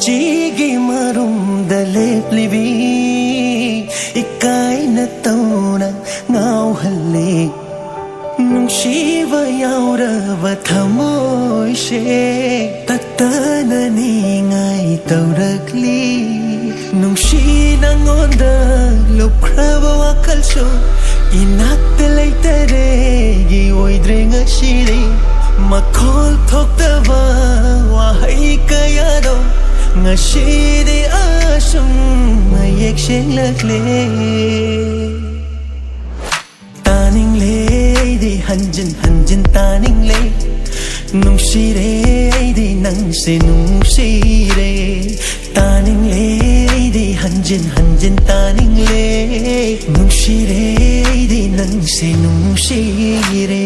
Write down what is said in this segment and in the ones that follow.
ꯄꯨꯟꯁꯤꯒꯤ ꯃꯔꯨꯝꯗ ꯂꯦꯞꯂꯤꯕꯤ ꯏꯀꯥꯏꯅ ꯇꯧꯅ ꯉꯥꯎꯍꯜꯂꯤ ꯅꯨꯡꯁꯤꯕ ꯌꯥꯎꯔꯕ ꯊꯃꯣꯏꯁꯦ ꯇꯠꯇꯅꯅꯤꯡꯉꯥꯏ ꯇꯧꯔꯛꯂꯤ ꯅꯨꯡꯁꯤ ꯅꯉꯣꯟꯗ ꯂꯨꯞꯈ꯭ꯔꯕ ꯋꯥꯈꯜꯁꯨ 이낙들 ꯂꯩꯇꯔꯦꯒꯤ ꯑꯣꯏꯗ꯭ꯔꯦ ꯉꯁꯤꯗꯤ ꯃꯈꯣꯜ ꯊꯣꯛꯇꯕ ꯋꯥꯍꯩ ꯀꯌꯥꯗꯣ ꯉꯁꯤꯗꯤ ꯑꯁꯨꯝ ꯃꯌꯦꯛ ꯁꯦꯡꯂꯛꯂꯦ ꯇꯥꯅꯤꯡꯂꯦ ꯑꯩꯗꯤ ꯍꯟꯖꯤꯟ ꯍꯟꯖꯤꯟ ꯇꯥꯅꯤꯡꯂꯦ ꯅꯨꯡꯁꯤꯔꯦ ꯑꯩꯗꯤ ꯅꯪꯁꯦ ꯅꯨꯡꯁꯤꯔꯦ तानिंगले ऐदी हंजिन हंजिन तानिंगले नुंशिरे ऐदी नंसे नुंशिरे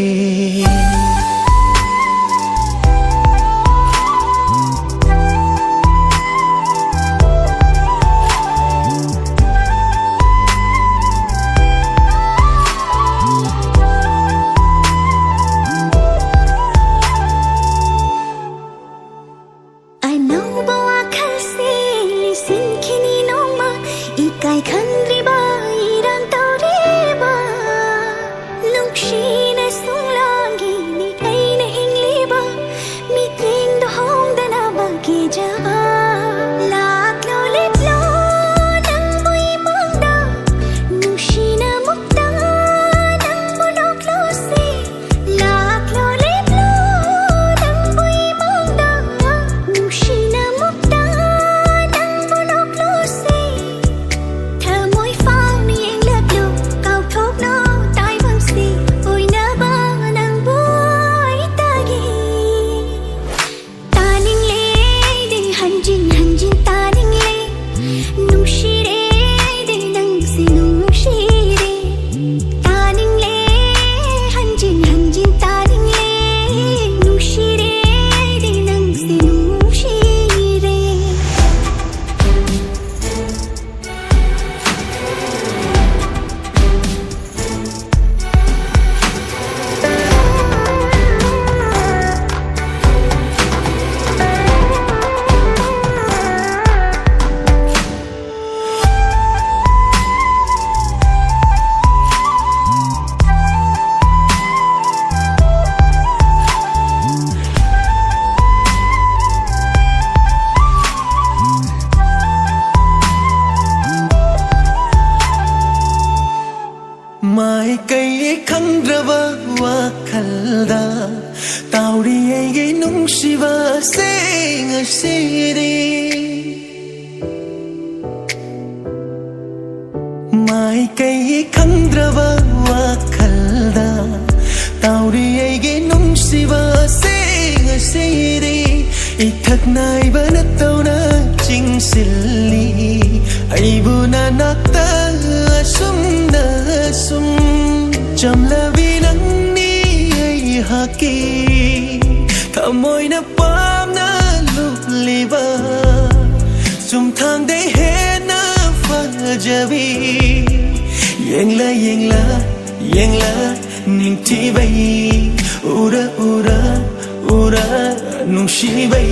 mai kai khangdraba wakhalda tauri ai nungsiba sing siri mai kai khangdraba wakhalda tauri ai nungsiba sing siri ithak nai bana tauna chingsilli aibuna nakta sumna sum jamlabi nangni ai haki thamoina pamna lupliba sum thang dei hena fajabi yengla yengla yengla ningti bai ura ura ura nungshi bai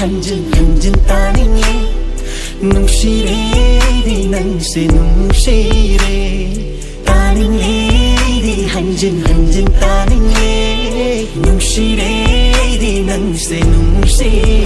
hanjin hanjin taningle nungshire di nangse nungshire taningle di hanjin hanjin taningle nungshire di nangse nungshire